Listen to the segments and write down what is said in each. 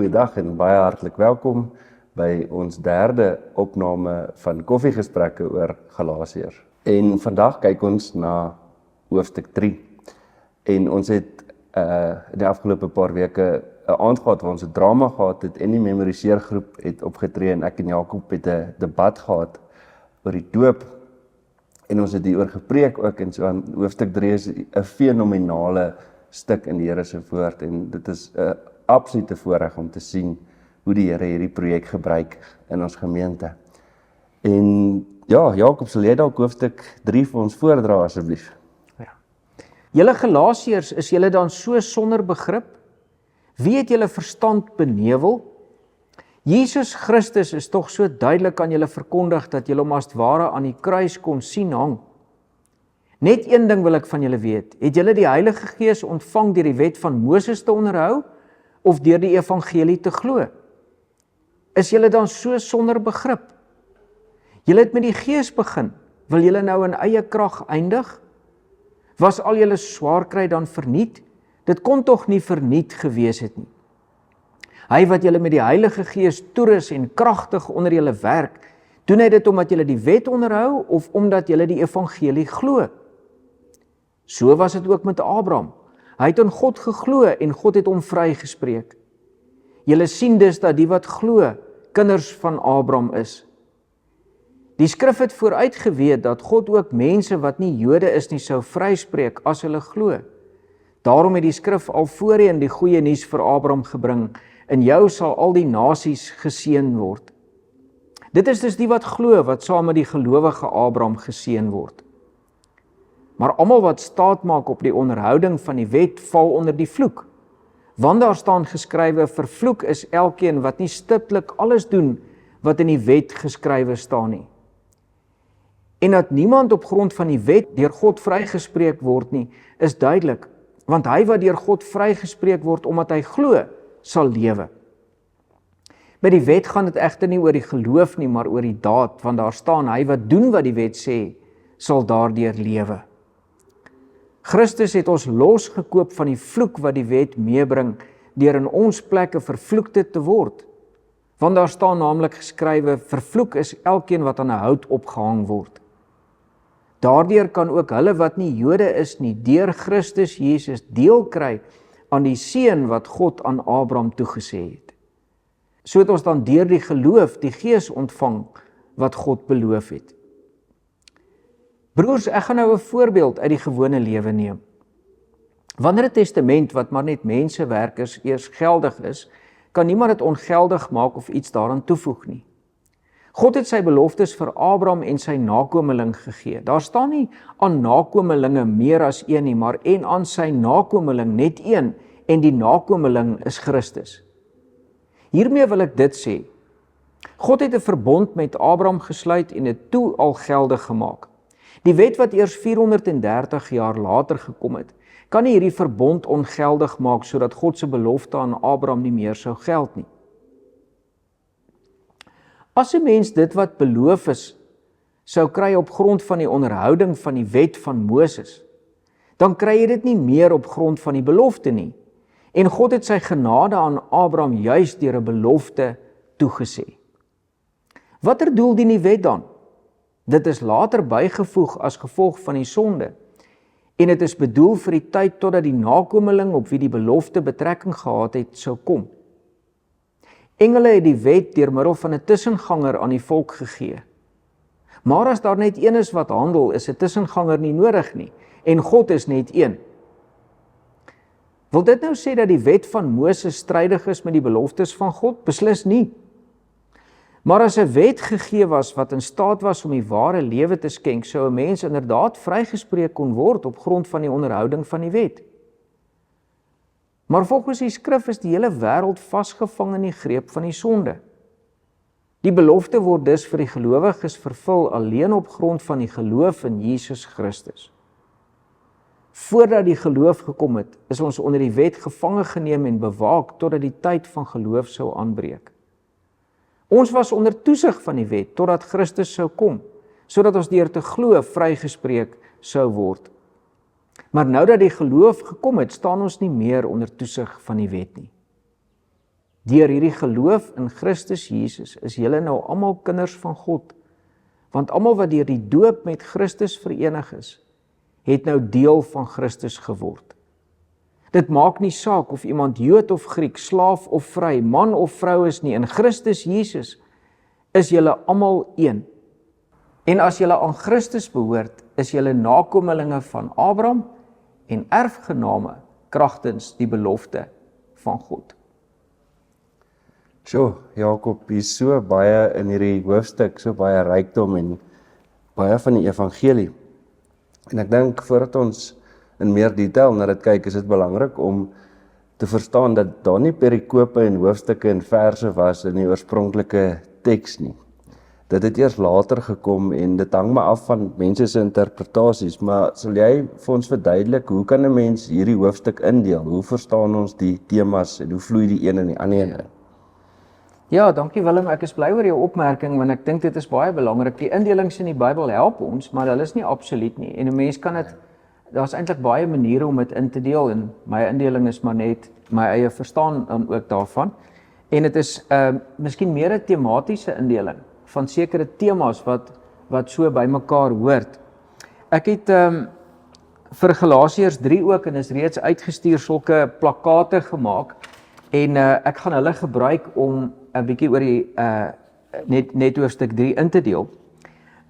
Goeiedag en baie hartlik welkom by ons derde opname van koffiegesprekke oor Galasiërs. En vandag kyk ons na hoofstuk 3. En ons het in die afgelope paar weke 'n aand gehad waar ons 'n drama gehad het en die memoriseergroep het opgetree en ek en Jakob het 'n debat gehad oor die doop. En ons het hieroor gepreek ook en so aan hoofstuk 3 is 'n fenominale stuk in die Here se woord en dit is 'n absolute voorreg om te sien hoe die Here hierdie projek gebruik in ons gemeente. En ja, Jakob, sal jy dalk hoofstuk 3 vir ons voordra asseblief? Ja. Julle Galasiërs, is julle dan so sonder begrip? Wie het julle verstand benewel? Jesus Christus is tog so duidelik aan julle verkondig dat julle hom as ware aan die kruis kon sien hang. Net een ding wil ek van julle weet. Het julle die Heilige Gees ontvang deur die wet van Moses te onderhou of deur die evangelie te glo? Is julle dan so sonder begrip? Julle het met die Gees begin. Wil julle nou in eie krag eindig? Was al julle swaar kry dan verniet? Dit kon tog nie verniet gewees het nie. Hy wat julle met die Heilige Gees toerus en kragtig onder julle werk, doen hy dit omdat julle die wet onderhou of omdat julle die evangelie glo? So was dit ook met Abraham. Hy het in God geglo en God het hom vrygespreek. Julle sien dus dat die wat glo, kinders van Abraham is. Die skrif het vooruit geweet dat God ook mense wat nie Jode is nie sou vryspreek as hulle glo. Daarom het die skrif al voorheen die goeie nuus vir Abraham gebring. In jou sal al die nasies geseën word. Dit is dus die wat glo wat saam met die gelowige Abraham geseën word. Maar almal wat staat maak op die onderhouding van die wet val onder die vloek. Want daar staan geskrywe, vervloek is elkeen wat nie stiptelik alles doen wat in die wet geskrywe staan nie. En dat niemand op grond van die wet deur God vrygespreek word nie, is duidelik, want hy wat deur God vrygespreek word omdat hy glo, sal lewe. By die wet gaan dit egter nie oor die geloof nie, maar oor die daad, want daar staan, hy wat doen wat die wet sê, sal daardeur lewe. Christus het ons losgekoop van die vloek wat die wet meebring, deur in ons plekke vervloekte te word. Want daar staan naamlik geskrywe, vervloek is elkeen wat aan 'n hout opgehang word. Daardeur kan ook hulle wat nie Jode is nie, deur Christus Jesus deel kry aan die seën wat God aan Abraham toegesê het. So het ons dan deur die geloof die Gees ontvang wat God beloof het. Broers, ek gaan nou 'n voorbeeld uit die gewone lewe neem. Wanneer 'n testament wat maar net mensewerkers eers geldig is, kan niemand dit ongeldig maak of iets daaraan toevoeg nie. God het sy beloftes vir Abraham en sy nakomeling gegee. Daar staan nie aan nakomelinge meer as een nie, maar en aan sy nakomeling net een, en die nakomeling is Christus. Hiermee wil ek dit sê. God het 'n verbond met Abraham gesluit en dit toe al geldig gemaak. Die wet wat eers 430 jaar later gekom het, kan nie hierdie verbond ongeldig maak sodat God se belofte aan Abraham nie meer sou geld nie. As 'n mens dit wat beloof is, sou kry op grond van die onderhouding van die wet van Moses, dan kry jy dit nie meer op grond van die belofte nie. En God het sy genade aan Abraham juis deur 'n belofte toegesê. Watter doel dien die wet dan? Dit is later bygevoeg as gevolg van die sonde. En dit is bedoel vir die tyd totdat die nakomeling op wie die belofte betrekking gehad het, sou kom. Engele het die wet deur middel van 'n tussenganger aan die volk gegee. Maar as daar net een is wat handel, is 'n tussenganger nie nodig nie, en God is net een. Wil dit nou sê dat die wet van Moses strydig is met die beloftes van God? Beslis nie. Maar as 'n wet gegee was wat in staat was om die ware lewe te skenk, sou 'n mens inderdaad vrygespreek kon word op grond van die onderhouding van die wet. Maar volgens die skrif is die hele wêreld vasgevang in die greep van die sonde. Die belofte word dus vir die gelowiges vervul alleen op grond van die geloof in Jesus Christus. Voordat die geloof gekom het, is ons onder die wet gevange geneem en bewaak totdat die tyd van geloof sou aanbreek. Ons was onder toesig van die wet totdat Christus sou kom, sodat ons deur te glo vrygespreek sou word. Maar nou dat die geloof gekom het, staan ons nie meer onder toesig van die wet nie. Deur hierdie geloof in Christus Jesus is julle nou almal kinders van God, want almal wat deur die doop met Christus verenig is, het nou deel van Christus geword. Dit maak nie saak of iemand Jood of Griek, slaaf of vry, man of vrou is nie, in Christus Jesus is julle almal een. En as julle aan Christus behoort, is julle nakommelinge van Abraham en erfgename kragtens die belofte van God. Jakob, hier is so baie in hierdie hoofstuk, so baie rykdom en baie van die evangelie. En ek dink voordat ons in meer detail na dit kyk, is dit belangrik om te verstaan dat daar nie perikope en hoofstukke en verse was in die oorspronklike teks nie. Dit het eers later gekom en dit hang maar af van mense se interpretasies, maar sal jy vir ons verduidelik, hoe kan 'n mens hierdie hoofstuk indeel? Hoe verstaan ons die temas en hoe vloei die een in die ander een in? Ja, dankie Willem, ek is bly oor jou opmerking, want ek dink dit is baie belangrik. Die indelings in die Bybel help ons, maar hulle is nie absoluut nie. En 'n mens kan dit, daar's eintlik baie maniere om dit in te deel, en my indeling is maar net my eie verstaan dan ook daarvan. En dit is miskien meer 'n tematiese indeling van sekere temas wat so by mekaar hoort. Ek het vir Galasiërs 3 ook, en is reeds uitgestuur, sulke plakate gemaak, en ek gaan hulle gebruik om 'n bietjie oor die net hoofstuk 3 in te deel.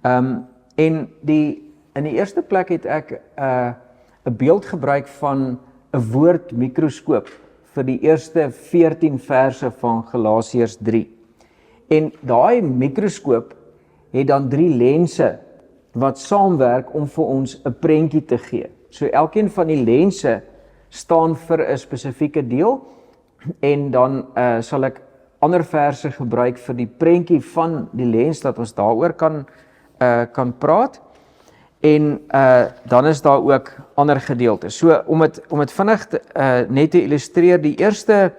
En in die eerste plek het ek 'n beeld gebruik van 'n woordmikroskoop vir die eerste 14 verse van Galasiërs 3. En daai mikroskoop het dan 3 lense wat saamwerk om vir ons 'n prentjie te gee. So elkeen van die lense staan vir 'n spesifieke deel, en dan sal ek ander verse gebruik vir die prentjie van die lens, dat ons daaroor kan praat. En dan is daar ook ander gedeeltes. So om dit vinnig net te illustreer, die eerste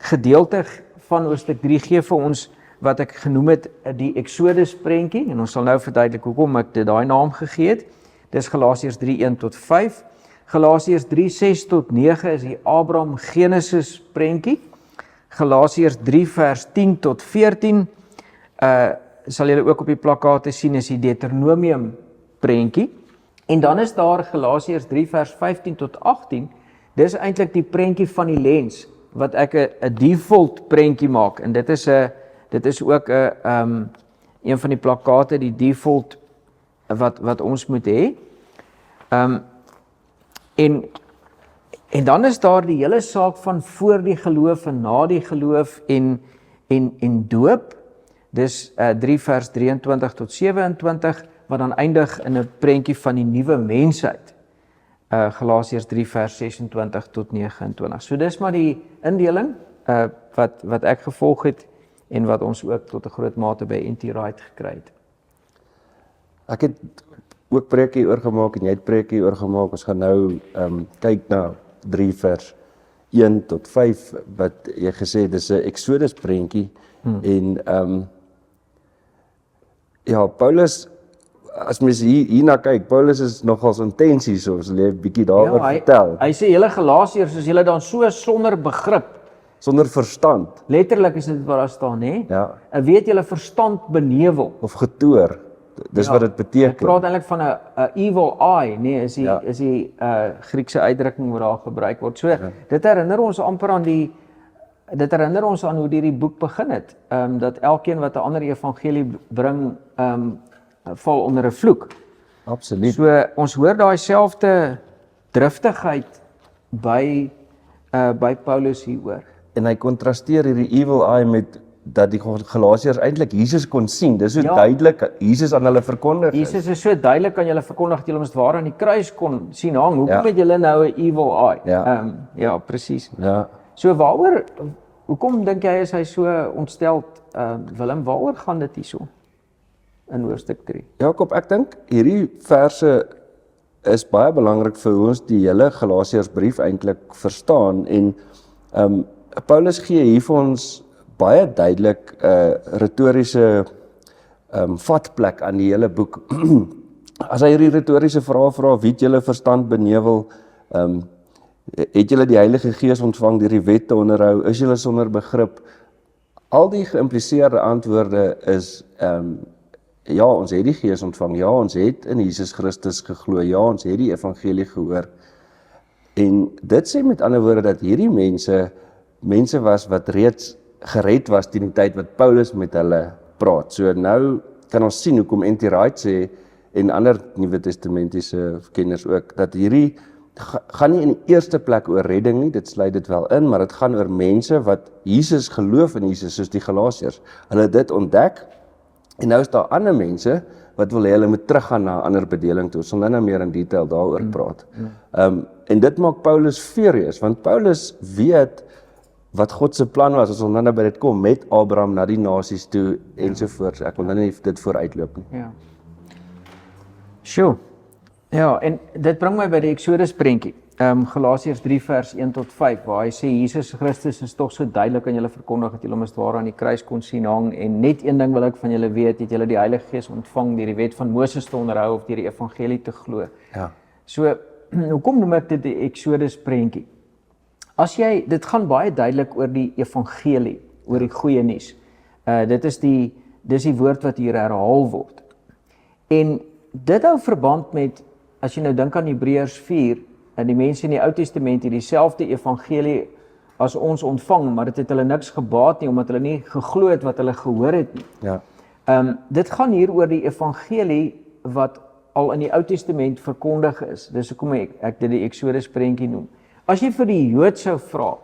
gedeelte van hoofstuk 3 gee vir ons wat ek genoem het die Exodus prentjie, en ons sal nou verduidelik hoekom ek dit daai naam gegee het. Dis Galasiërs 3:1 tot 5. Galasiërs 3:6 tot 9 is die Abraham Genesis prentjie. Galasiërs 3 vers 10 tot 14 sal julle ook op die plakate sien, is die Deuteronomium prentjie. En dan is daar Galasiërs 3 vers 15 tot 18. Dis eintlik die prentjie van die lens wat ek 'n default prentjie maak, en dit is ook 'n van die plakate, die default wat ons moet hê. En dan is daar die hele saak van voor die geloof en na die geloof en doop. Dis 3 vers 23 tot 27, wat dan eindig in 'n prentjie van die nuwe mensheid. Galasiërs 3 vers 26 tot 29. So dis maar die indeling wat ek gevolg het en wat ons ook tot 'n groot mate by NT Wright gekry het. Ek het ook preekie oorgemaak en jy het preekie oorgemaak. Ons gaan nou kyk na 3 vers 1 tot 5 wat jy gesê het, dis 'n Exodus prentjie. En ja, Paulus, as mens hierna kyk, Paulus is nogals intensies, so as jy 'n bietjie daaroor vertel. Hy sê julle Galasiërs is julle dan so sonder begrip, sonder verstand. Letterlik is dit wat daar staan, hè? Ja. En weet julle verstand benewel. Of getoor. Dis wat dit beteken. Ek praat eintlik van 'n evil eye, nee, is die Griekse uitdrukking wat daar gebruik word. So dit herinner ons amper aan hoe hierdie boek begin het. Dat elkeen wat 'n ander evangelie bring, val onder 'n vloek. Absoluut. So ons hoor daai selfde driftigheid by Paulus hieroor. En hy kontrasteer hierdie evil eye met dat die Galasiërs eintlik Jesus kon sien. Dis so duidelik Jesus aan hulle verkondig is. Jesus is so duidelik aan julle verkondig dat julle mos waar aan die kruis kon sien hang. Hoekom het julle nou 'n evil eye? Ja, presies. Ja. So hoekom dink jy is hy so ontsteld? Willem, waaroor gaan dit hierso in hoofstuk 3? Jakob, ek dink hierdie verse is baie belangrik vir hoe ons die hele Galasiërsbrief eintlik verstaan, en Paulus gee hier vir ons baie duidelik retoriese vatplek aan die hele boek. As hy hierdie retoriese vrae vra, wie het julle verstand benewel? Het julle die Heilige Gees ontvang deur die wet te onderhou? Is julle sonder begrip? Al die geïmpliseerde antwoorde is ja, ons het die Gees ontvang, ja, ons het in Jesus Christus geglo, ja, ons het die evangelie gehoor. En dit sê met ander woorde dat hierdie mense was wat reeds gered was teen die tyd wat Paulus met hulle praat. So nou kan ons sien hoekom N.T. Wright sê en ander Nuwe Testamentiese kenners ook, dat hierdie gaan nie in die eerste plek oor redding nie, dit sluit dit wel in, maar dit gaan oor mense wat Jesus geloof in Jesus, soos die Galasiërs. Hulle het dit ontdek, en nou is daar ander mense wat wil hê hulle moet teruggaan na 'n ander bedeling toe. Ons sal nou meer in detail daaroor praat. En dit maak Paulus furieus, want Paulus weet wat God se plan was, as ons nou by dit kom, met Abraham na die nasies toe, ensovoorts. Ek wil nou nie dit vooruitloop nie. Ja. Sjoe. Ja, en dit bring my by die Exodus prentjie. Galasiërs 3 vers 1 tot 5, waar hy sê, Jesus Christus is tog so duidelik aan julle verkondig, dat julle hom as ware aan die kruis kon sien hang, en net een ding wil ek van julle weet, het julle die Heilige Gees ontvang deur die wet van Moses te onderhou, of deur die evangelie te glo. Ja. So, hoekom noem ek dit die Exodus prentjie? Dit gaan baie duidelik oor die evangelie, oor die goeie nuus. Dis die woord wat hier herhaal word. En dit hou verband met, as jy nou dink aan Hebreërs 4, en die mense in die Ou Testament het dieselfde evangelie as ons ontvang, maar dit het hulle niks gebaat nie, omdat hulle nie geglo het wat hulle gehoor het nie. Ja. Dit gaan hier oor die evangelie wat al in die Ou Testament verkondig is. Dis hoekom ek dit die Exodus prentjie noem. As jy vir die Jood sou vra,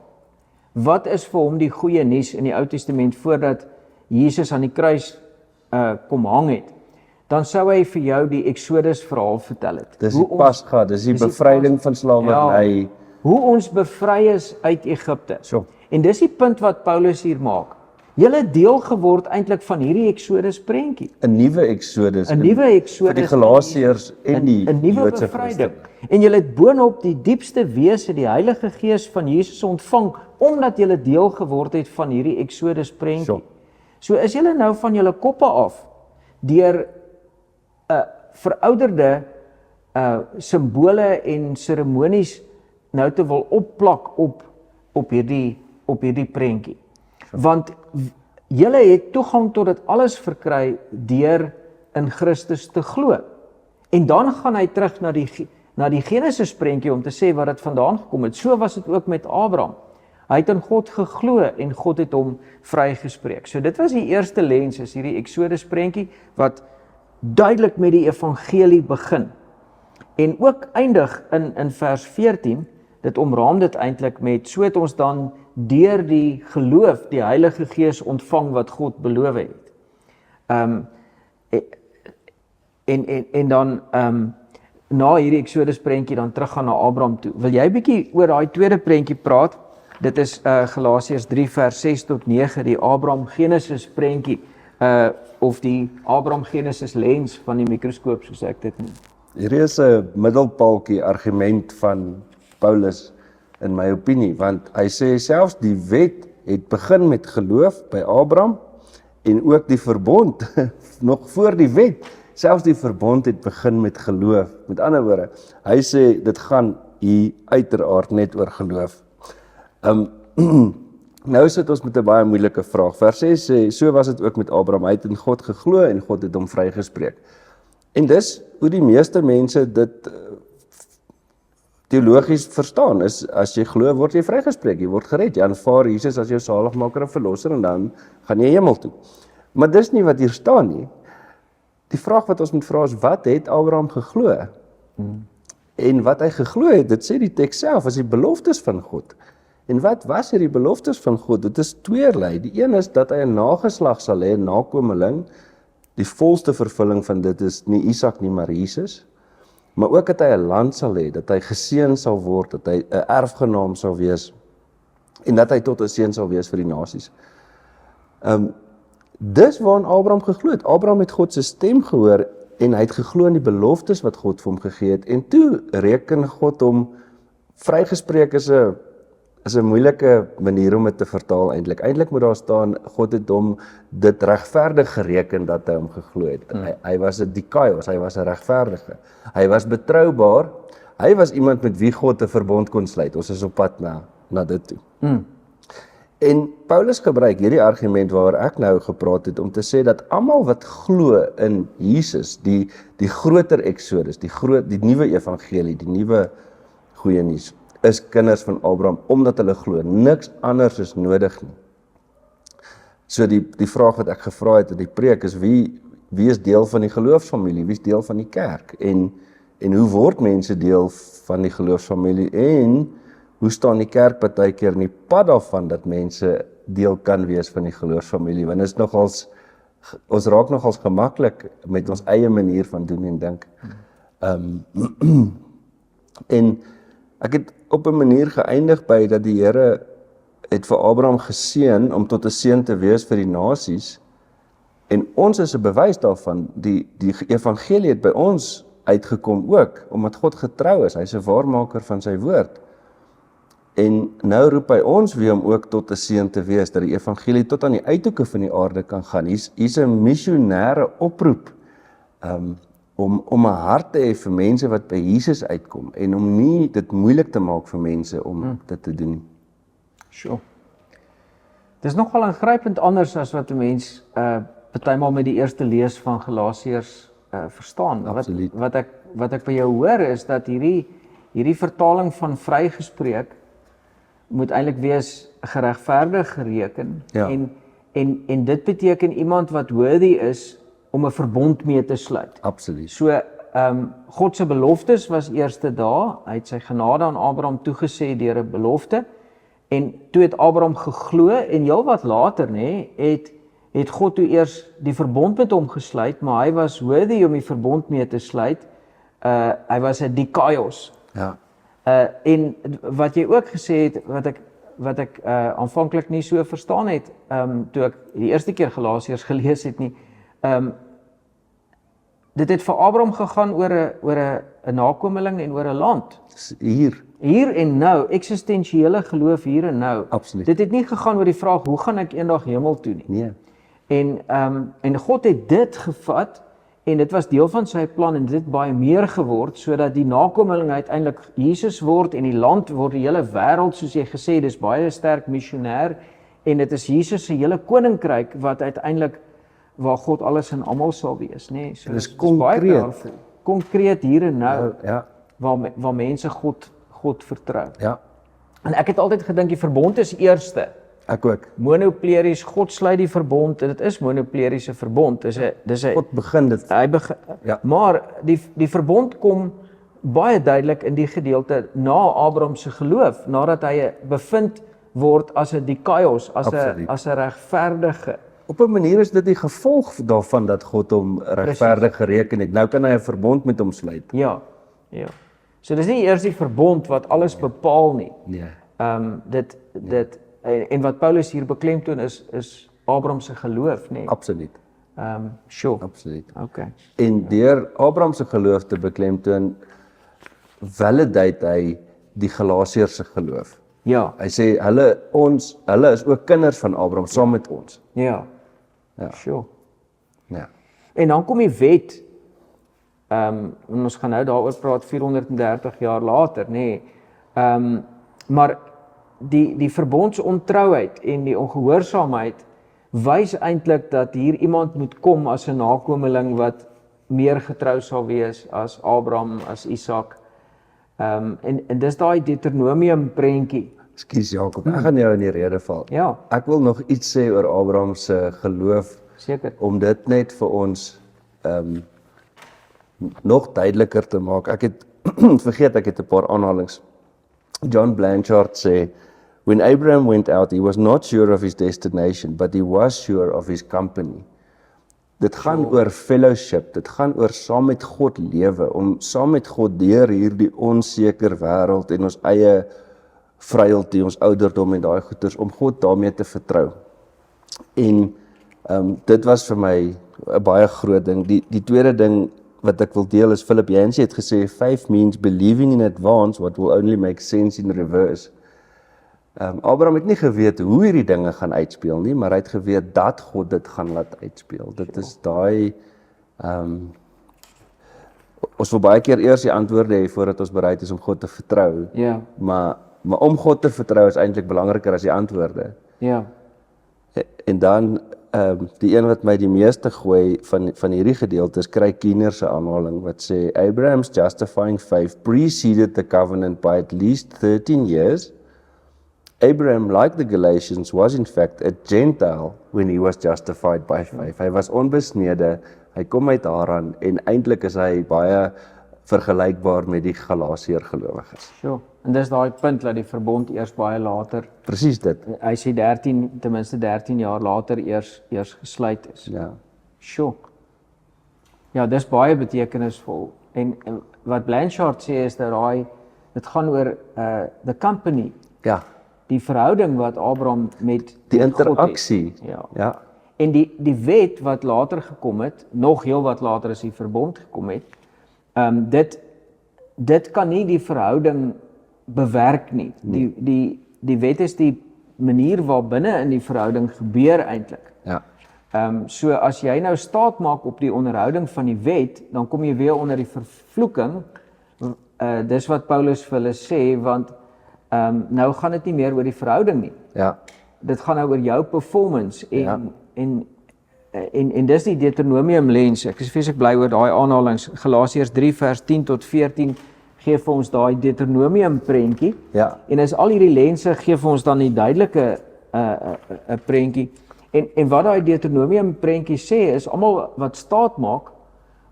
wat is vir hom die goeie nuus in die Ou Testament voordat Jesus aan die kruis kom hang het, dan sou hy vir jou die Exodus verhaal vertel het. Dis die Pasga, dis die bevryding van slawerny. Ja, hoe ons bevry is uit Egipte. So. En dis die punt wat Paulus hier maak. Julle het deel geword eintlik van hierdie Exodus prentjie. 'n nuwe Exodus. 'n nuwe Exodus vir die Galasiërs en die 'n nuwe Joodse bevryding. Christene. En julle het boonop die diepste wese, die Heilige Gees van Jesus ontvang, omdat julle deel geword het van hierdie Exodus prentjie. So is julle nou van julle koppe af deur verouderde simbole en seremonies nou te wil opplak op hierdie prentjie. Want julle het toegang tot dit alles verkry deur in Christus te glo. En dan gaan hy terug na die Genesis prentjie om te sê wat dit vandaan gekom het. So was dit ook met Abraham. Hy het in God geglo en God het hom vrygespreek. So dit was die eerste lens, is hierdie Exodus prentjie wat duidelik met die evangelie begin. En ook eindig in vers 14, dit omraam dit eintlik met, so het ons dan deur die geloof die Heilige Gees ontvang wat God beloof het. En dan na hierdie Exodus prentjie dan teruggaan na Abraham toe. Wil jy bietjie oor daai tweede prentjie praat? Dit is Galasiërs 3 vers 6 tot 9, die Abraham Genesis prentjie, of die Abraham Genesis lens van die mikroskoop, soos ek dit noem. Hierdie is 'n middelpaaltjie argument van Paulus in my opinie, want hy sê selfs die wet het begin met geloof by Abraham en ook die verbond nog voor die wet, selfs die verbond het begin met geloof. Met ander woorde, hy sê dit gaan hier uiteraard net oor geloof. Nou sit ons met 'n baie moeilike vraag. Vers 6 sê, so was dit ook met Abraham, hy het in God geglo en God het hom vrygespreek. En dis hoe die meeste mense dit teologies verstaan, is as jy glo, word jy vrygespreek, jy word gered, jy aanvaar Jesus as jou saligmaker en verlosser en dan gaan jy hemel toe. Maar dis nie wat hier staan nie. Die vraag wat ons moet vra is, wat het Abraham geglo? En wat hy geglo het, dit sê die teks self, is die beloftes van God. En wat was hierdie beloftes van God? Dit is tweerlei. Die een is dat hy 'n nageslag sal hê, 'n nakomeling. Die volste vervulling van dit is nie Isak nie, maar Jesus. Maar ook dat hy 'n land sal hê, dat hy geseën sal word, dat hy 'n erfgenaam sal wees en dat hy tot 'n seën sal wees vir die nasies. Dis waarin Abraham geglo het. Abraham het God se stem gehoor en hy het geglo in die beloftes wat God vir hom gegee het. En toe reken God hom vrygespreek is 'n moeilike manier om dit te vertaal eintlik. Eintlik moet daar staan, God het hom dit regverdig gereken dat hy hom geglo het. Hy was 'n dikaios, hy was 'n regverdige. Hy was betroubaar. Hy was iemand met wie God 'n verbond kon sluit. Ons is op pad na dit toe. En Paulus gebruik hierdie argument waaroor ek nou gepraat het om te sê dat almal wat glo in Jesus, die groter Exodus, die nuwe evangelie, die nuwe goeie nuus, is kinders van Abraham omdat hulle glo. Niks anders is nodig nie. So die vraag wat ek gevra het in die preek is wie is deel van die geloofsfamilie? Wie is deel van die kerk? En hoe word mense deel van die geloofsfamilie? En hoe staan die kerk partykeer in die pad daarvan dat mense deel kan wees van die geloofsfamilie? Want is ons raak nogals gemaklik met ons eie manier van doen en dink. En ek het op 'n manier geëindig by dat die Here het vir Abraham geseën om tot 'n seën te wees vir die nasies. En ons is 'n bewys daarvan. Die evangelie het by ons uitgekom ook, omdat God getrou is. Hy's 'n waarmaker van sy woord. En nou roep hy ons weer om ook tot 'n seën te wees, dat die evangelie tot aan die uithoeke van die aarde kan gaan. Hier's 'n missionêre oproep om 'n hart te hê vir mense wat by Jesus uitkom en om nie dit moeilik te maak vir mense om dit te doen. Sure. Dis nogal aangrypend anders as wat 'n mens partymal met die eerste lees van Galasiërs verstaan. Absoluut. Wat ek by jou hoor is dat hierdie vertaling van vrygespreek moet eintlik wees geregverdig gereken. Ja. En dit beteken iemand wat worthy is om 'n verbond mee te sluit. Absoluut. So God se beloftes was eerste daar. Hy het sy genade aan Abraham toegesê deur 'n belofte. En toe het Abraham geglo en heelwat later het God toe eers die verbond met hom gesluit, maar hy was worthy om die verbond mee te sluit. Hy was 'n dikaios. Ja. En wat jy ook gesê het, wat ek aanvanklik nie so verstaan het, toe ek die eerste keer Galasiërs gelees het nie. Dit het vir Abraham gegaan oor 'n nakomeling en oor 'n land. Hier en nou, eksistensiële geloof hier en nou. Absoluut. Dit het nie gegaan oor die vraag, hoe gaan ek eendag hemel toe nie? Nee. En God het dit gevat, en dit was deel van sy plan, en dit het baie meer geword, sodat die nakomeling uiteindelik Jesus word, en die land word die hele wêreld, soos jy gesê, dis baie sterk missionêr, en dit is Jesus se hele koninkryk, wat uiteindelik, waar God alles en almal sal wees, nee. So, dit is konkreet. Konkreet hier en nou, Ja. waar mense God vertrou. Ja. En ek het altyd gedink die verbond is eerste. Ek ook. Monopleries, God sluit die verbond, en dit is monopleriese verbond. Dis 'n God begin dit. Ja. Maar die verbond kom baie duidelik in die gedeelte na Abraham se geloof, nadat hy bevind word as 'n dikaios, as 'n regverdige. Op 'n manier is dit die gevolg daarvan dat God hom regverdig gereken het. Nou kan hy 'n verbond met hom sluit. Ja. So dis nie eers die verbond wat alles bepaal nie. Nee. En wat Paulus hier beklemtoon is Abraham se geloof, nê. Absoluut. Sure. Absoluut. Okay. En deur Abraham se geloof te beklemtoon, validate hy die Galasiërs se geloof. Ja. Hy sê hulle is ook kinders van Abraham saam met ons. Ja. Ja. Sure. Ja. En dan kom die wet. En ons gaan nou daaroor praat 430 jaar later, nê. Maar die verbondsontrouheid en die ongehoorsaamheid wys eintlik dat hier iemand moet kom as 'n nakomeling wat meer getrou sal wees as Abraham, as Isak. En dis daai Deuteronomium prentjie. Ekskuus Jakob, ek gaan jou in die rede val. Ja. Ek wil nog iets sê oor Abraham se geloof. Seker. Om dit net vir ons nog duideliker te maak. Ek het vergeet, ek het 'n paar aanhalings. John Blanchard sê, when Abraham went out, he was not sure of his destination, but he was sure of his company. Dit gaan oor fellowship, dit gaan oor saam met God lewe, om saam met God deur hierdie onseker wêreld en ons eie frailty, ons ouderdom en daai goeters, om God daarmee te vertrou. En dit was vir my 'n baie groot ding. Die tweede ding wat ek wil deel is, Philip Yancey het gesê, faith means believing in advance what will only make sense in reverse. Abraham het nie geweet hoe hierdie dinge gaan uitspeel nie, maar hy het geweet dat God dit gaan laat uitspeel. Dit is daai, ons wil baie keer eers die antwoorde hê voordat ons bereid is om God te vertrou. Ja. Maar om God te vertrou is eintlik belangriker as die antwoorde. Ja. En dan die een wat my die meeste gooi van hierdie gedeeltes kry Keener se aanhaling wat sê Abraham's justifying faith preceded the covenant by at least 13 years. Abraham, like the Galatians, was in fact a Gentile when he was justified by faith. Hy was onbesnede, hy kom uit Haran en eintlik is hy baie vergelykbaar met die Galasiër gelowiges. Sure. En dis daai punt dat die verbond eers baie later, Presies dit. hy sê ten minste 13 jaar later eers gesluit is. Ja. Sure. Ja, dis baie betekenisvol. En wat Blanchard sê is dat dit gaan oor the company, Ja, die verhouding wat Abraham met die met God het. interaksie. Ja. Ja. En die wet wat later gekom het, nog heel wat later as die verbond gekom het, dit kan nie die verhouding bewerk nie. Die wet is die manier waarbinne in die verhouding gebeur eintlik. Ja. So as jy nou staat maak op die onderhouding van die wet, dan kom jy weer onder die vervloeking. Dis wat Paulus vir hulle sê, want nou gaan dit nie meer oor die verhouding nie. Ja. Dit gaan nou oor jou performance Ja. en dis die Deuteronomium lens. Ek is vreeslik bly oor daai aanhalings. Galasiërs 3 vers 10 tot 14 gee vir ons daai Deuteronomium prentjie. Ja. En as al hierdie lense gee vir ons dan die duidelike 'n prentjie. En wat daai Deuteronomium prentjie sê is almal wat staat maak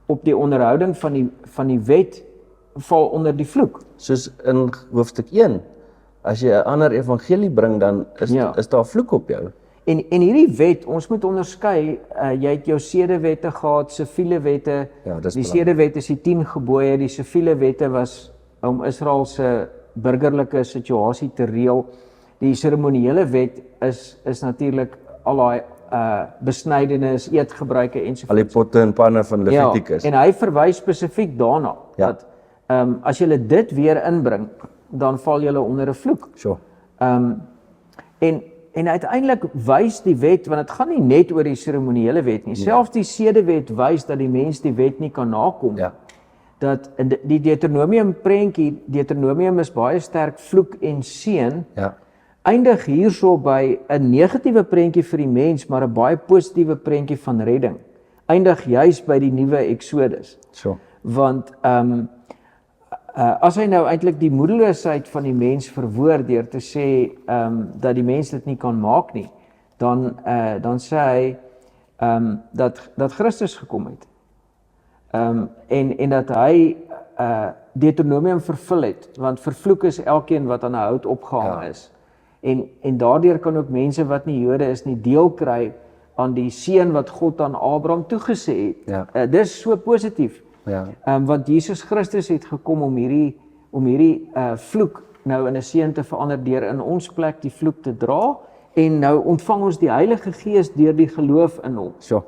op die onderhouding van die wet val onder die vloek. Soos in hoofstuk 1, as jy 'n ander evangelie bring, dan is daar vloek op jou. En hierdie wet, ons moet onderskei, jy het jou sedewette gehad, siviele wette. Ja, dis die belangrik. sedewette is die 10 gebooie, die siviele wette was om Israel se burgerlike situasie te reël. Die seremoniële wet is natuurlik al daai besnydenis, eetgebruike ensovoorts. Al die potte en panne van Levitikus. Ja, en hy verwys spesifiek daarna dat as jy dit weer inbring, dan val jy onder 'n vloek. Sure. En uiteindelik wys die wet, want dit gaan nie net oor die seremoniële wet nie. Selfs die sedewet wys dat die mens die wet nie kan nakom. Ja. Dat in die Deuteronomium prentjie, Deuteronomium is baie sterk vloek en seën. Ja. Eindig hierso by 'n negatiewe prentjie vir die mens, maar 'n baie positiewe prentjie van redding. Eindig juis by die nuwe Exodus. Sure. Want as hy nou eintlik die moedeloosheid van die mens verwoord deur te sê dat die mens dit nie kan maak nie, dan sê hy dat Christus gekom het. En dat hy Deuteronomium vervul het, want vervloek is elkeen wat aan 'n hout opgehang is. En daardeur kan ook mense wat nie Jode is nie deel kry aan die seën wat God aan Abraham toegesê het. Ja. Dis so positief. Ja. Want Jesus Christus het gekom om hierdie vloek nou in 'n seën te verander deur in ons plek die vloek te dra, en nou ontvang ons die Heilige Gees deur die geloof in hom. Sure.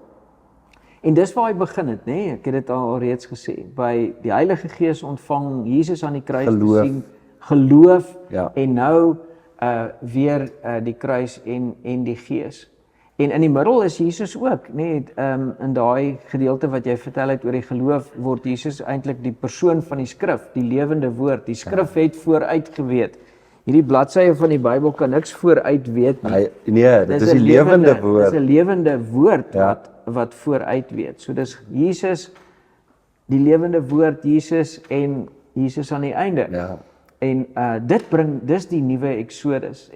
En dis waar hy begin het, nê? Ek het dit al reeds gesê. By die Heilige Gees ontvang, Jesus aan die kruis Geloof. te sien, geloof, Ja. en nou weer die kruis en die Gees. En in die middel is Jesus ook, nê, in daai gedeelte wat jy vertel het oor die geloof, word Jesus eintlik die persoon van die skrif, die lewende woord. Die skrif het vooruit geweet. Hierdie bladsye van die Bybel kan niks vooruit weet nie. Nee, dit is die lewende woord. Dis 'n lewende woord Ja. wat vooruit weet. So dis Jesus, die lewende woord, Jesus en Jesus aan die einde. Ja. En dis die nuwe Exodus,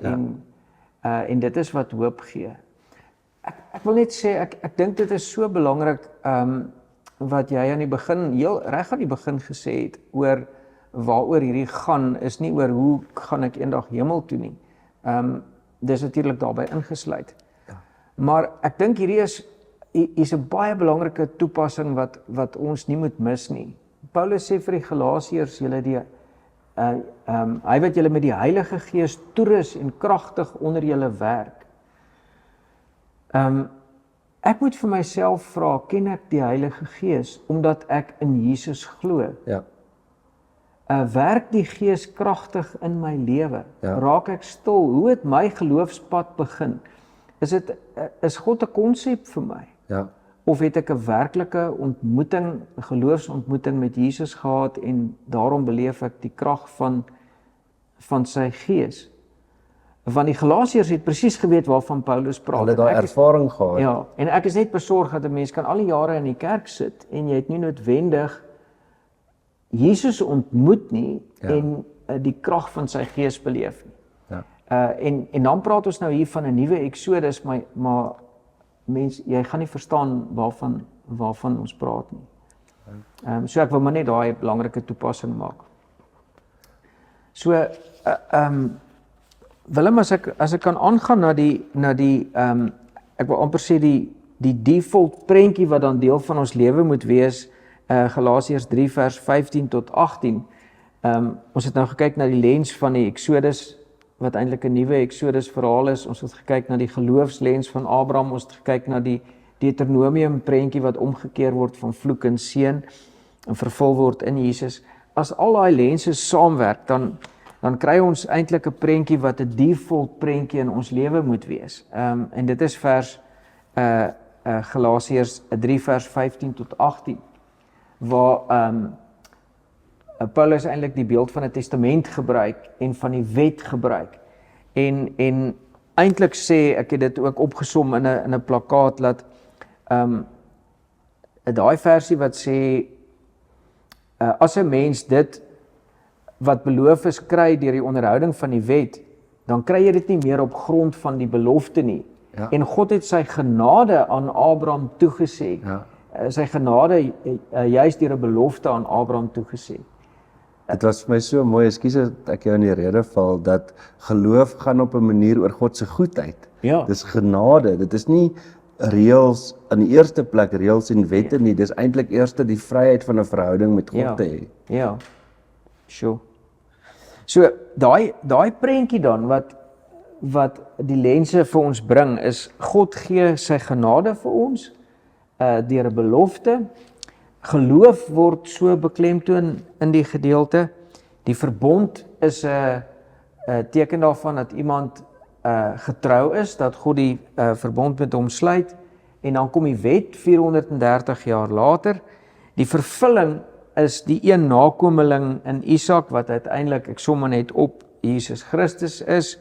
en dit is wat hoop gee. Ek wil net sê, ek dink dit is so belangrik wat jy aan die begin, heel reg aan die begin gesê het, oor waaroor hierdie gaan, is nie oor hoe gaan ek eendag hemel toe nie. Dis natuurlik daarbey ingesluit. Ja. Maar ek dink hierdie is 'n baie belangrike toepassing wat ons nie moet mis nie. Paulus sê vir die Galasiërs, julle hy wat julle met die Heilige Gees toerus en kragtig onder julle werk. Ek moet vir myself vra, ken ek die Heilige Gees omdat ek in Jesus glo? Ja. Werk die Gees kragtig in my lewe? Ja. Raak ek stil? Hoe het my geloofspad begin? Is God 'n konsep vir my? Ja. Of het ek 'n werklike ontmoeting, 'n geloofsontmoeting met Jesus gehad en daarom beleef ek die krag van sy Gees? Want die Galasiërs het presies geweet waarvan Paulus praat. Hulle het En daai ek is- ervaring gehad. Ja, en ek is net besorg dat 'n mens kan al die jare in die kerk sit en jy het nie noodwendig Jesus ontmoet nie en die krag van sy gees beleef nie. Ja. En dan praat ons nou hier van 'n nuwe Exodus, maar mens, jy gaan nie verstaan waarvan ons praat nie. So ek wil maar net daai belangrike toepassing maak. So Willem, as ek kan aangaan na die ek wil amper sê die default prentjie wat dan deel van ons lewe moet wees, Galasiërs 3 vers 15 tot 18. Ons het nou gekyk na die lens van die Exodus, wat eintlik 'n nuwe Exodus verhaal is. Ons het gekyk na die geloofslens van Abraham, ons het gekyk na die Deuteronomium prentjie wat omgekeer word van vloek en seën en vervul word in Jesus. As al daai lense saamwerk, dan kry ons eintlik 'n prentjie wat 'n default prentjie in ons lewe moet wees. En dit is vers Galasiërs 3 vers 15 tot 18, waar Paulus eintlik die beeld van 'n testament gebruik en van die wet gebruik. En eintlik sê, ek het dit ook opgesom in 'n plakkaat, dat daai versie wat sê as 'n mens dit wat beloof is kry deur die onderhouding van die wet, dan kry jy dit nie meer op grond van die belofte nie. Ja. En God het sy genade aan Abraham toegesê. Ja. Sy genade juist deur 'n belofte aan Abraham toegesê. Dit was vir my so mooi, ekskuus dat ek jou in die rede val, dat geloof gaan op 'n manier oor God se goedheid. Ja. Dis genade, dit is nie reëls in die eerste plek, reëls en wette nie, dis eintlik eers die vryheid van 'n verhouding met God te hê. Ja. Sure. So daai prentjie dan wat die lense vir ons bring is, God gee sy genade vir ons deur 'n belofte. Geloof word so beklemtoon in die gedeelte. Die verbond is 'n teken daarvan dat iemand getrou is, dat God die verbond met hom sluit, en dan kom die wet 430 jaar later. Die vervulling is die een nakomeling in Isak, wat uiteindelik, ek som maar net op, Jesus Christus is,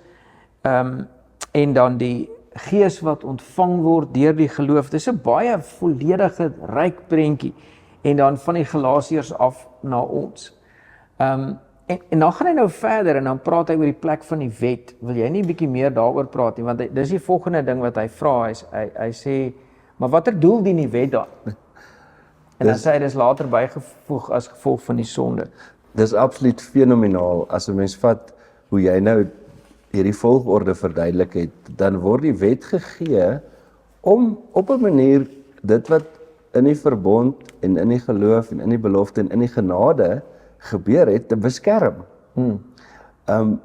en dan die Gees wat ontvang word deur die geloof. Dis 'n baie volledige, ryk prentjie, en dan van die Galasiërs af na ons. En dan gaan hy nou verder, en dan praat hy oor die plek van die wet. Wil jy nie 'n bietjie meer daaroor praat nie, want dis die volgende ding wat hy vra, hy sê, maar watter doel dien die wet dan? En dan sê hy, dis later bygevoeg as gevolg van die sonde. Dis absoluut fenomenaal, as 'n mens vat hoe jy nou hierdie volgorde verduidelik het, dan word die wet gegee om op 'n manier dit wat in die verbond en in die geloof en in die belofte en in die genade gebeur het, te beskerm.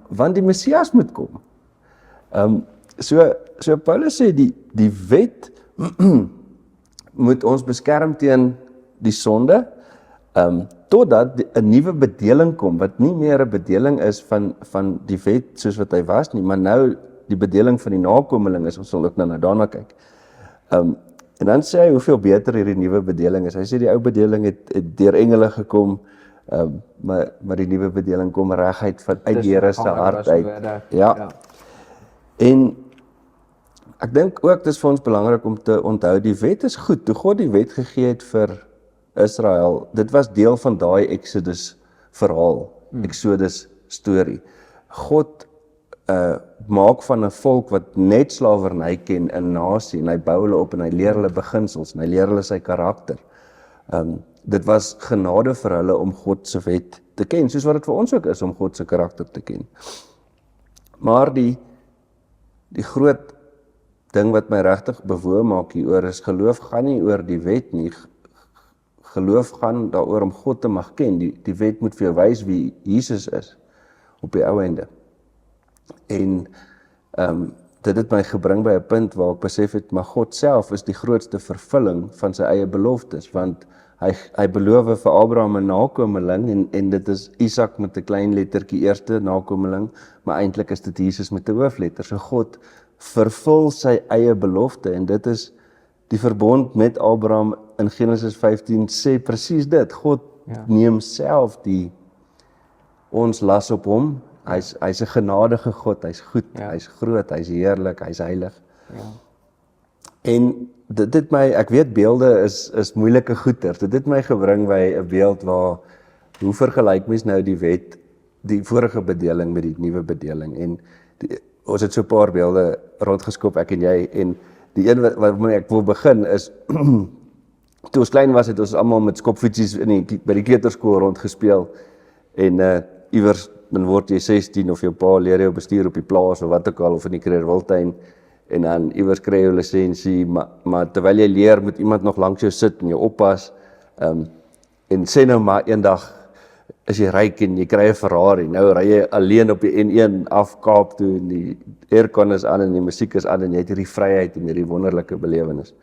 Want die Messias moet kom. So Paulus sê die wet moet ons beskerm teen die sonde, totdat 'n nuwe bedeling kom, wat nie meer 'n bedeling is van die wet soos wat hy was nie, maar nou die bedeling van die nakomeling is. Ons sal ook nou daarna kyk. En dan sê hy hoeveel beter hierdie nuwe bedeling is. Hy sê die ou bedeling het deur engele gekom, maar die nuwe bedeling kom reguit uit die Here se hart uit. Ja. En ek dink ook dis vir ons belangrik om te onthou, die wet is goed. Toe God die wet gegee het vir Israel, dit was deel van daai Exodus verhaal, Exodus storie. God maak van 'n volk wat net slawerny ken 'n nasie, en hy bou hulle op en hy leer hulle beginsels en hy leer hulle sy karakter. Dit was genade vir hulle om God se wet te ken, soos wat dit vir ons ook is om God se karakter te ken. Maar die groot ding wat my regtig bewoon maak hieroor is, geloof gaan nie oor die wet nie. Geloof gaan daaroor om God te mag ken. Die wet moet vir jou wys wie Jesus is op die ou ende. En dit het my gebring by 'n punt waar ek besef het, maar God self is die grootste vervulling van sy eie beloftes, want hy beloof vir Abraham 'n nakomeling, en dit is Isak met 'n klein lettertjie, eerste nakomeling, maar eintlik is dit Jesus met 'n hoofletter. So God vervul sy eie belofte, en dit is die verbond met Abraham in Genesis 15 sê presies dit. God neem self ons las op hom, Hy's 'n genadige God, hy's goed, hy's groot, hy's heerlik, hy's heilig. Ja. En dit het my, ek weet beelde is moeilike goeters. Dit het my gebring by 'n beeld waar hoe vergelyk mens nou die wet, die vorige bedeling met die nuwe bedeling, en ons het so 'n paar beelde rondgeskop, ek en jy, en die een waarmee ek wil begin is toe ons klein was, het ons almal met skopfietsies by die kleuterskool rondgespeel, en iewers dan word jy 16 of jou pa leer jou bestuur op die plaas of wat ook al, of in die Kreerwiltuin, en dan iewers kry jy jou lisensie, maar terwyl jy leer moet iemand nog langs jou sit en jou oppas, en sê nou maar eendag is jy ryk en jy kry 'n Ferrari, nou ry jy alleen op die N1 af Kaap toe en die aircon is aan en die musiek is aan en jy het hierdie vryheid en hierdie wonderlike belewenis.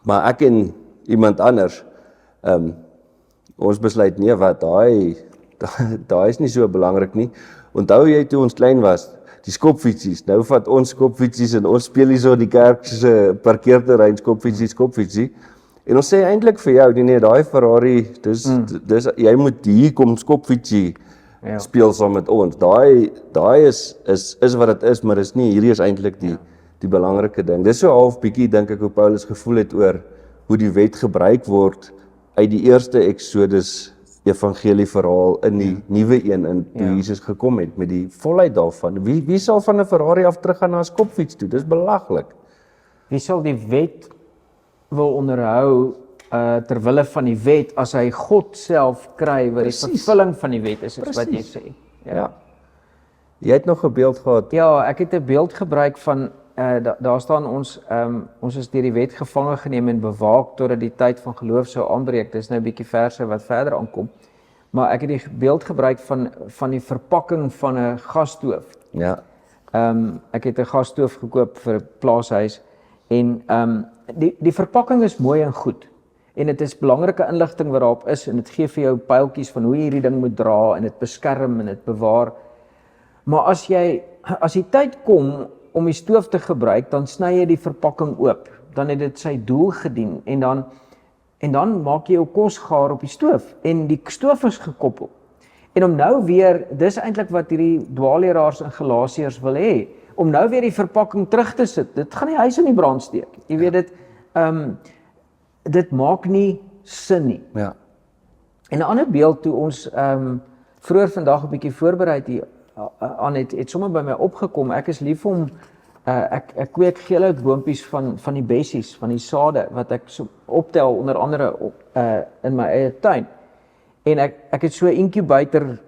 Maar ek en iemand anders, ons besluit nee wat, daai is nie so belangrik nie. Onthou jy toe ons klein was, die skopfietsies, nou vat ons skopfietsies en ons speel hier so die kerk se parkeerterrein skopfietsie. En ons sê eintlik vir jou, nee, daai Ferrari, dis jy moet hier kom skopfietsie speel saam met ons. Daai is wat dit is, maar dis nie, hierdie is eintlik die belangrike ding. Dis so half bietjie dink ek hoe Paulus gevoel het oor hoe die wet gebruik word uit die eerste Exodus evangelie verhaal in die nuwe een in toe Jesus gekom het met die volheid daarvan. Wie sal van 'n Ferrari af teruggaan na 'n skopfiets toe? Dis belaglik. Wie sal die wet wil onderhou ter wille van die wet as hy God self kry wat die vervulling van die wet is wat jy sê. Ja. Jy het nog 'n beeld gehad. Ja, ek het 'n beeld gebruik van daar staan ons is deur die wet gevange geneem en bewaak totdat die tyd van geloof sou aanbreek. Dis nou 'n bietjie verse wat verder aankom. Maar ek het die beeld gebruik van die verpakking van 'n gasstoof. Ja. Ek het 'n gasstoof gekoop vir 'n plaashuis en die verpakking is mooi en goed. En dit is belangrike inligting wat daarop is en dit gee vir jou pyltjies van hoe jy hierdie ding moet dra en dit beskerm en dit bewaar. Maar as die tyd kom om die stoof te gebruik, dan sny jy die verpakking oop. Dan het dit sy doel gedien en dan maak jy jou kos gaar op die stoof en die stoof is gekoppel. En om nou weer, dis eintlik wat hierdie dwaalleraars in Galasiërs wil hê, om nou weer die verpakking terug te sit. Dit gaan die huis in die brand steek. Jy weet dit maak nie sin nie. Ja. En 'n ander beeld toe ons vroeër vandag 'n bietjie voorberei aan het sommer by my opgekom. Ek is lief om ek kweek geelhout boontjies van die bessies, van die sade wat ek so optel onder andere in my eie tuin. En ek het so 'n incubator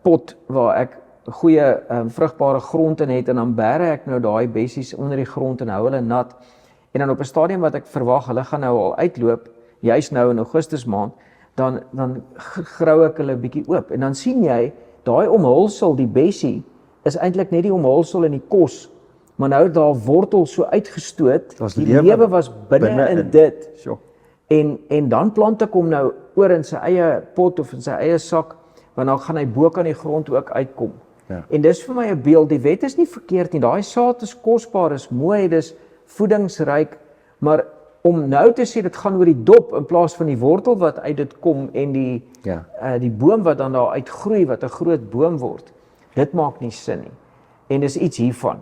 pot waar ek goeie vrugbare grond in het en dan bære ek nou daai bessies onder die grond en hou hulle nat. En dan op 'n stadium wat ek verwag hulle gaan nou al uitloop, juis nou in Augustus maand, dan grou ek hulle bietjie oop en dan sien jy daai omhulsel, die bessie, is eintlik net die omhulsel in die kos, maar nou het daar wortel so uitgestoot, die lewe was binne in dit. Sure. En dan plant ek hom nou oor in sy eie pot of in sy eie sak, want dan gaan hy bo aan die grond ook uitkom. Ja. En dis vir my 'n beeld, die wet is nie verkeerd nie, daai saad is kosbaar, is mooi, dis voedingsryk, maar om nou te sê dit gaan oor die dop in plaas van die wortel wat uit dit kom en die boom wat dan daar uitgroei wat 'n groot boom word. Dit maak nie sin nie. En dis iets hiervan.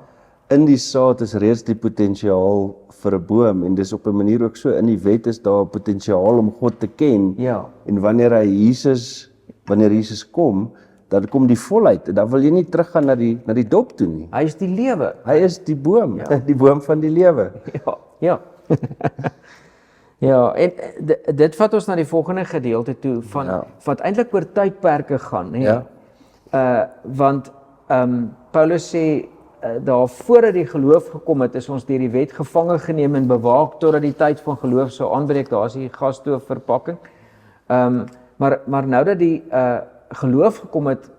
In die saad is reeds die potensiaal vir 'n boom en dis op 'n manier ook so in die wet is daar potensiaal om God te ken. Ja. En wanneer Jesus kom, dan kom die volheid en dan wil jy nie teruggaan na die dop toe nie. Hy is die lewe. Hy is die boom, die boom van die lewe. Ja. Ja, en dit vat ons na die volgende gedeelte toe van wat eintlik oor tydperke gaan, hè. Ja. Want Paulus sê daar voordat die geloof gekom het, is ons deur die wet gevange geneem en bewaak totdat die tyd van geloof sou aanbreek. Daar is die gasstoof verpakking. Maar nou dat die geloof gekom het,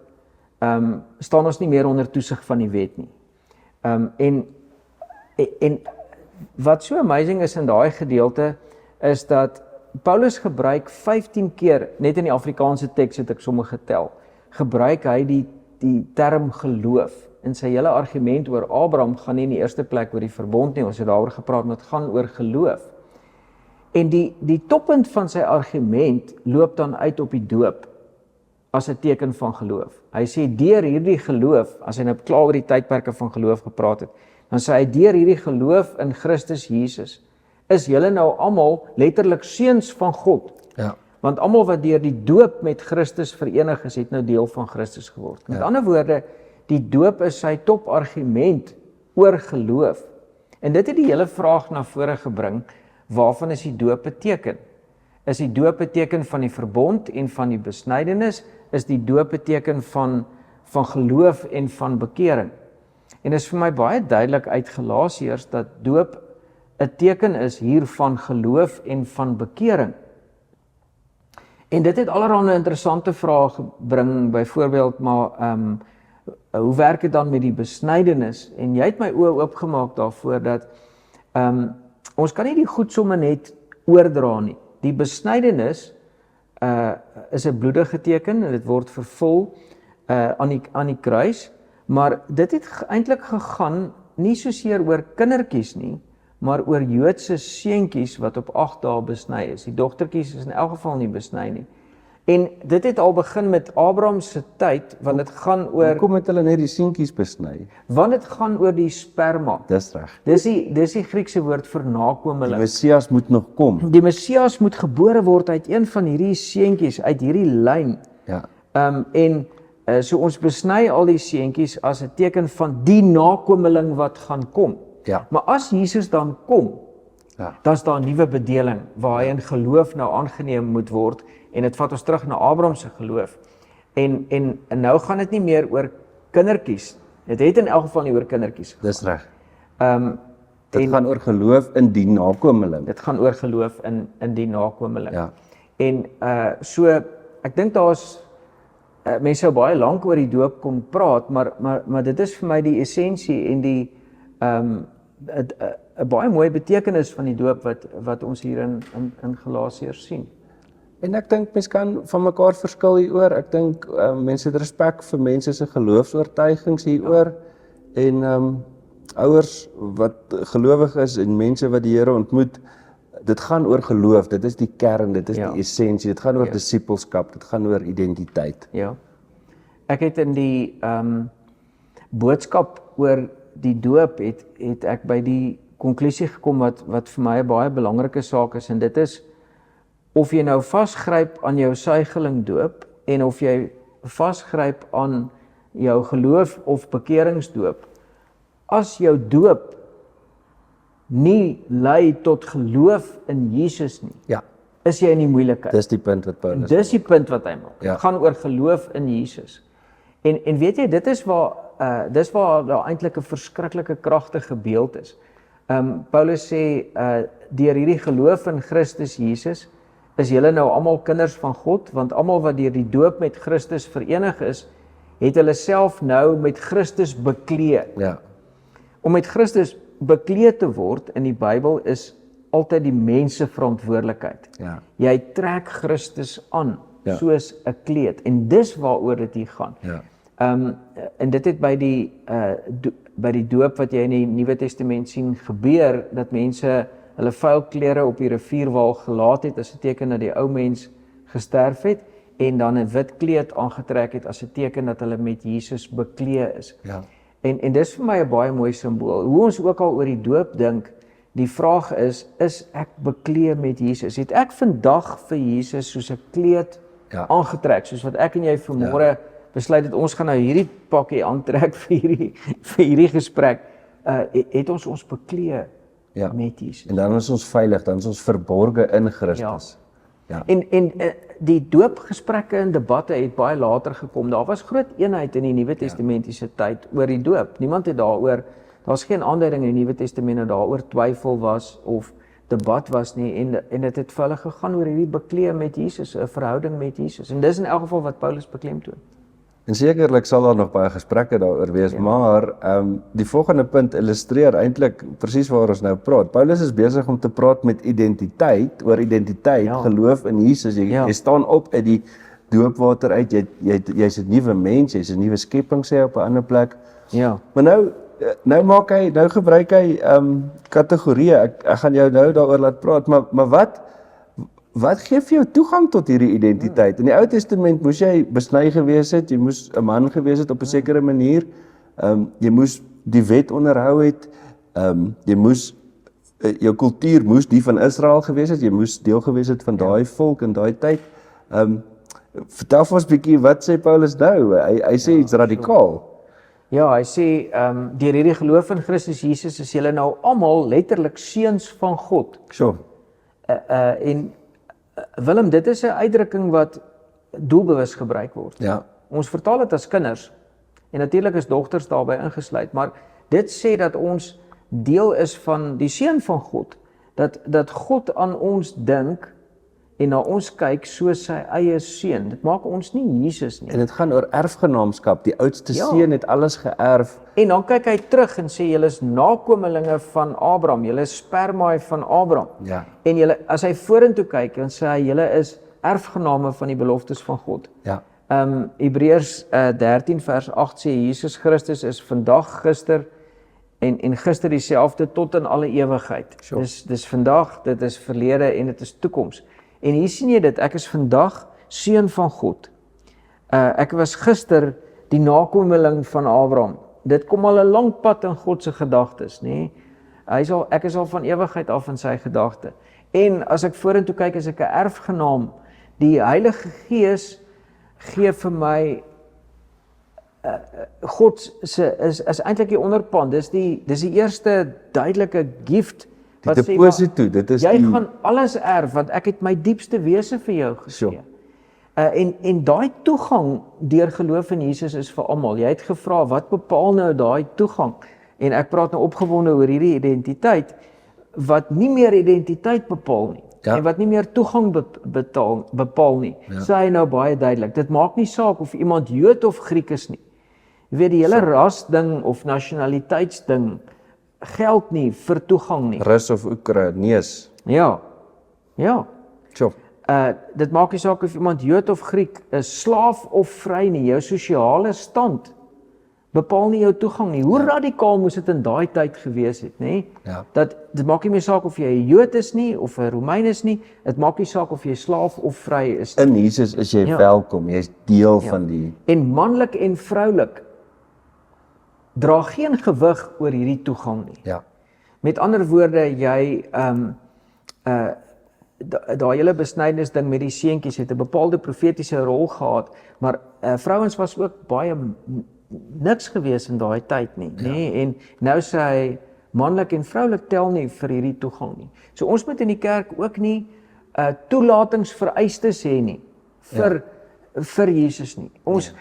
staan ons nie meer onder toesig van die wet nie. En wat so amazing is in daai gedeelte is dat Paulus gebruik 15 keer, net in die Afrikaanse teks het ek sommer getel, gebruik hy die term geloof. En sy hele argument oor Abraham gaan nie in die eerste plek oor die verbond nie, ons het daaroor gepraat, maar dit gaan oor geloof. En die toppunt van sy argument loop dan uit op die doop. as 'n teken van geloof. Hy sê deur hierdie geloof, as hy nou klaar oor die tydperke van geloof gepraat het, dan sê hy deur hierdie geloof in Christus Jesus is julle nou almal letterlik seuns van God. Ja. Want almal wat deur die doop met Christus verenig is, het nou deel van Christus geword. Met ander woorde, die doop is sy topargument oor geloof. En dit het die hele vraag na vore gebring, waarvan is die doop 'n teken? Is die doop 'n teken van die verbond en van die besnydenis? Is die doop 'n teken van geloof en van bekering? En dit is vir my baie duidelik uit Galasiërs dat doop 'n teken is hier van geloof en van bekering. En dit het allerlei interessante vrae gebring, byvoorbeeld maar hoe werk dit dan met die besnydenis? En jy het my oë oopgemaak daarvoor dat ons kan nie die goed sommer net oordra nie. Die besnydenis is 'n bloedige teken en dit word vervul aan die kruis, maar dit het eintlik gegaan nie soseer oor kindertjies nie, maar oor Joodse seentjies wat op 8 dae besny is. Die dogtertjies is in elk geval nie besny nie. En dit het al begin met Abraham se tyd, want dit gaan oor Hoekom het hulle net die seentjies besny? want dit gaan oor die sperma. Dis reg. Dis die Griekse woord vir Die nakomeling. Messias moet nog kom. Die Messias moet gebore word uit een van hierdie seentjies, uit hierdie lyn. Ja. So ons besny al die seentjies as 'n teken van die nakomeling wat gaan kom. Ja. Maar as Jesus dan kom, Ja. dan is daar 'n nuwe bedeling waar hy in geloof nou aangeneem moet word en dit vat ons terug na Abraham se geloof. En nou gaan dit nie meer oor kindertjies. Dit het in elk geval nie oor kindertjies gegaan. Dis reg. Dit gaan oor geloof in die nakomeling. Dit gaan oor geloof in die nakomeling. Ja. En so ek dink daar's mense sou baie lank oor die doop kon praat, maar dit is vir my die essensie en die 'n baie mooi betekenis van die doop wat ons hier in Galasiërs sien. En ek dink mense kan van mekaar verskil hieroor. Ek dink mense het respek vir mense se geloofs-oortuigings hieroor en ouers wat gelowig is en mense wat die Here ontmoet, dit gaan oor geloof, dit is die kern, dit is die essensie, dit gaan oor disippelskap, dit gaan oor identiteit. Ja. Ek het in die boodskap oor die doop het ek by die konklusie gekom wat vir my 'n baie belangrike saak is, en dit is of jy nou vasgryp aan jou suigeling doop en of jy vasgryp aan jou geloof of bekeringsdoop, as jou doop nie lei tot geloof in Jesus nie, Ja, is jy in die moeilikheid. dis die punt wat Paulus. Dis die punt wat hy maak. Ja. Dit gaan oor geloof in Jesus. En weet jy, dit is waar daar eintlik 'n verskriklike kragtige beeld is. Paulus sê deur hierdie geloof in Christus Jesus is julle nou almal kinders van God, want almal wat deur die doop met Christus verenig is, het hulle self nou met Christus bekleed. Ja. Om met Christus bekleed te word in die Bybel is altyd die mens se verantwoordelikheid. Ja. Jy trek Christus aan Ja. soos 'n kleed, en dis waaroor dit hier gaan. Ja. En dit het by die doop wat jy in die Nuwe Testament sien gebeur, dat mense hulle vuil klere op die rivierwal gelaat het as 'n teken dat die ou mens gesterf het, en dan 'n wit kleed aangetrek het as 'n teken dat hulle met Jesus bekleed is. Ja. En dis vir my 'n baie mooi simbool. Hoe ons ook al oor die doop dink, die vraag is ek bekleed met Jesus? Het ek vandag vir Jesus soos 'n kleed aangetrek, soos wat ek en jy vanmôre besluit het ons gaan nou hierdie pakkie aantrek vir hierdie gesprek, het ons bekleed met Jesus. En dan is ons veilig, dan is ons verborge in Christus. Ja. En die doopgesprekke en debatte het baie later gekom. Daar was groot eenheid in die Nuwe Testamentiese tyd oor die doop. Niemand het daar's geen aanduiding in die Nuwe Testament dat daaroor twyfel was of debat was nie, en dit het vir hulle gegaan oor hierdie bekleed met Jesus, 'n verhouding met Jesus. En dis in elk geval wat Paulus beklemtoon. En sekerlik sal daar nog baie gesprekke daaroor wees, maar die volgende punt illustreer eintlik presies waar ons nou praat. Paulus is besig om te praat met identiteit, oor identiteit, geloof in Jesus. Jy staan op uit die doopwater uit, jy's 'n nuwe mens, jy's 'n nuwe skepping, sê hy op 'n ander plek. Ja. Maar nou gebruik hy kategorieë. Ek gaan jou nou daaroor laat praat, maar wat gee vir jou toegang tot hierdie identiteit? In die Ou Testament moes jy besny gewees het, jy moes 'n man gewees het op 'n sekere manier, jy moes die wet onderhou het, jy moes jou kultuur moes die van Israel gewees het, jy moes deel gewees het van daai volk in daai tyd. Vertel vir ons 'n bietjie, wat sê Paulus nou? Hy sê iets radikaal. Ja, hy sê, deur hierdie geloof in Christus Jesus is julle nou almal letterlik seuns van God. Sure. En Willem, dit is 'n uitdrukking wat doelbewus gebruik word. Ja. Ons vertaal dit as kinders, en natuurlik is dogters daarbey ingesluit, maar dit sê dat ons deel is van die seun van God, dat God aan ons dink en na ons kyk soos sy eie seun. Dit maak ons nie Jesus nie. En dit gaan oor erfgenaamskap. Die oudste seun het alles geërf. En dan kyk hy terug en sê, julle is nakomelinge van Abraham, julle is spermae van Abraham. Ja. En julle, as hy vorentoe kyk, dan sê hy, julle is erfgename van die beloftes van God. Ja. Hebreërs 13 vers 8 sê, Jesus Christus is vandag, gister en gister dieselfde tot in alle ewigheid. Sure. Dis vandag, dit is verlede en dit is toekoms. En hier sien jy dit, ek is vandag seun van God. Ek was gister die nakomeling van Abraham. Dit kom al 'n lang pad in God se gedagtes, nê? Ek is al van ewigheid af in sy gedagte. En as ek vorentoe kyk, is ek 'n erfgenaam. Die Heilige Gees gee vir my God is eintlik die onderpand. Dis die eerste duidelike gift Die deposito, dit is jy gaan alles erf want ek het my diepste wese vir jou gegee. Sure. En daai toegang deur geloof in Jesus is vir almal. Jy het gevra wat bepaal nou daai toegang? En ek praat nou opgewonde oor hierdie identiteit wat nie meer identiteit bepaal nie. Ja. En wat nie meer toegang bepaal nie. Ja. Sê hy nou baie duidelik. Dit maak nie saak of iemand Jood of Griek is nie. Jy weet die hele rasding of nasionaliteitsding geld nie vir toegang nie. Rus of Oekraïnees. Ja. Sure. Dit maak nie saak of iemand Jood of Griek is, slaaf of vry nie. Jou sosiale stand bepaal nie jou toegang nie. Hoe radikaal moes dit in daai tyd gewees het, nê? Ja. Dit maak nie meer saak of jy 'n Jood is nie of 'n Romein is nie. Dit maak nie saak of jy slaaf of vry is nie. In Jesus is jy welkom. Jy's deel van die. En manlik en vroulik dra geen gewig oor hierdie toegang nie. Ja. Met ander woorde, jy daai hele besnydenisding met die seentjies het 'n bepaalde profetiese rol gehad, maar vrouens was ook baie niks gewees in daai tyd nie, nê? En nou sê hy manlik en vroulik tel nie vir hierdie toegang nie. So ons moet in die kerk ook nie toelatingsvereistes hê nie vir Jesus nie. Ons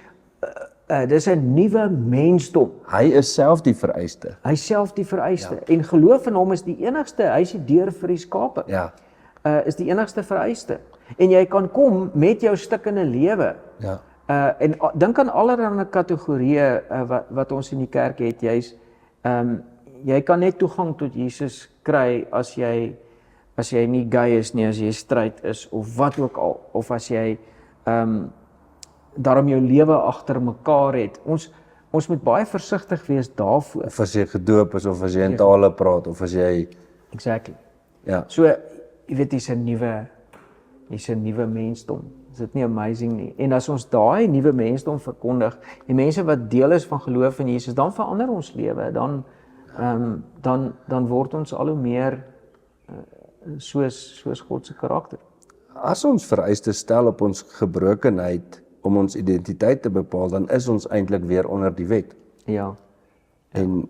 dis 'n nuwe mensdom. Hy is self die vereiste. Hy self die vereiste. En geloof in hom is die enigste, hy is die deur vir die skape. Ja. Is die enigste vereiste. En jy kan kom met jou stukkende lewe. Ja. En dink aan allerlei kategorieë wat ons in die kerk het. Jy kan net toegang tot Jesus kry as jy nie gay is nie, as jy straight is of wat ook al, of as jy daarom jou lewe agter mekaar het. Ons moet baie versigtig wees daarvoor. Of as jy gedoop is, of as jy in tale praat, of as jy... Exactly. Ja. So, jy weet, hier's 'n nuwe mensdom. Is dit nie amazing nie? En as ons daai nuwe mensdom verkondig, die mense wat deel is van geloof in Jesus, dan verander ons lewe, dan word ons al hoe meer soos God se karakter. As ons vereistes stel op ons gebrokenheid om ons identiteit te bepaal, dan is ons eintlik weer onder die wet. Ja. En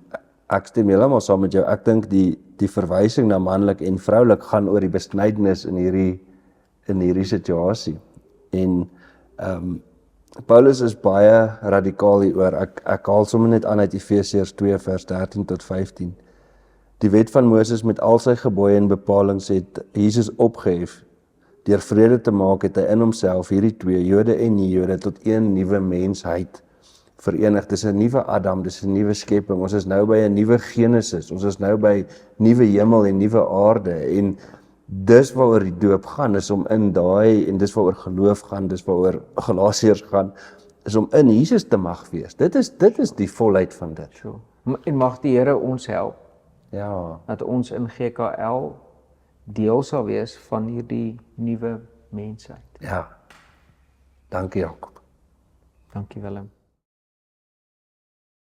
ek stem heeltemal saam met jou. Ek dink die verwysing na manlik en vroulik gaan oor die besnydenis in hierdie situasie. En Paulus is baie radikaal hieroor. Ek haal sommer net aan uit Efesiërs 2 vers 13 tot 15. Die wet van Moses met al sy gebooie en bepalings het Jesus opgehef. Deur vrede te maak het hy in homself hierdie twee, Jode en nie-Jode, tot een nuwe mensheid verenig. Dis 'n nuwe Adam, dis 'n nuwe skepping. Ons is nou by 'n nuwe Genesis. Ons is nou by nuwe hemel en nuwe aarde. En dis waaroor die doop gaan, is om in daai, en dis waaroor geloof gaan, dis waaroor Galasiërs gaan, is om in Jesus te mag wees. Dit is die volheid van dit. So. En mag die Here ons help. Ja. Dat ons in GKL deel sal wees van hierdie nuwe mensheid. Ja. Dankie Jakob. Dankie Willem.